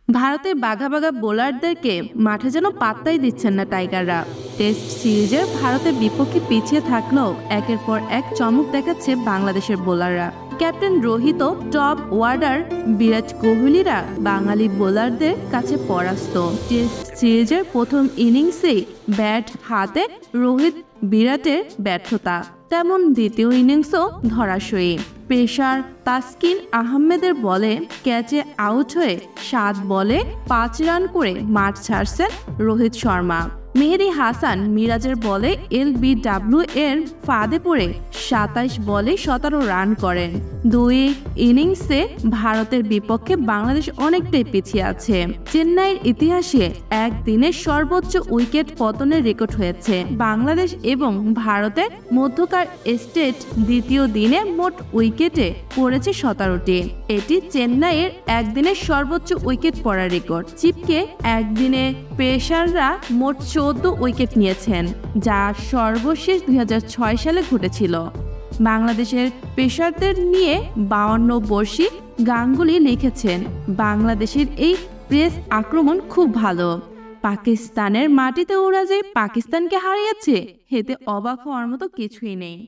ভারতের বাঘা বাঘা বোলারদেরকে মাঠে যেন পাত্তাই দিচ্ছেন না টাইগাররা। টেস্ট সিরিজে ভারতের বিপক্ষে পিছিয়ে থাকলেও একের পর এক চমক দেখাচ্ছে বাংলাদেশের বোলাররা। ক্যাপ্টেন রোহিত, টপ অর্ডার বিরাট কোহলিরা বাঙালি বোলারদের কাছে পরাস্ত। টেস্ট সিরিজের প্রথম ইনিংসেই ব্যাট হাতে রোহিত বিরাটের ব্যর্থতা, তেমন দ্বিতীয় ইনিংসও ধরাশয়ী। পেসার তাসকিন আহমেদের বলে ক্যাচে আউট হয়ে 7 বলে 5 রান করে মাঠ ছাড়ছেন রোহিত শর্মা। মেহেদী হাসান মিরাজের বলে LBW এর ফাঁদে পড়ে 27 বলে 17 রান করেন। দুই ইনিংসে ভারতের বিপক্ষে বাংলাদেশ অনেকটাই পিছিয়ে আছে। চেন্নাইয়ের ইতিহাসে একদিনে সর্বোচ্চ উইকেট পতনের রেকর্ড হয়েছে বাংলাদেশ এবং ভারতের মধ্যকার টেস্টের দ্বিতীয় দিনে মোট উইকেটে পড়েছে 17টি। এটি চেন্নাইয়ের একদিনে সর্বোচ্চ উইকেট পড়ার রেকর্ড। চিপকে একদিনে পেসাররা মোট 14 উইকেট নিয়েছেন, যা সর্বশেষ 2006 সালে ঘটেছিল। বাংলাদেশের পেসারদের নিয়ে 52 বর্ষী গাঙ্গুলি লিখেছেন, বাংলাদেশের এই পেস আক্রমণ খুব ভালো। পাকিস্তানের মাটিতে ওরা যে পাকিস্তানকে হারিয়েছে, এতে অবাক হওয়ার মতো কিছুই নেই।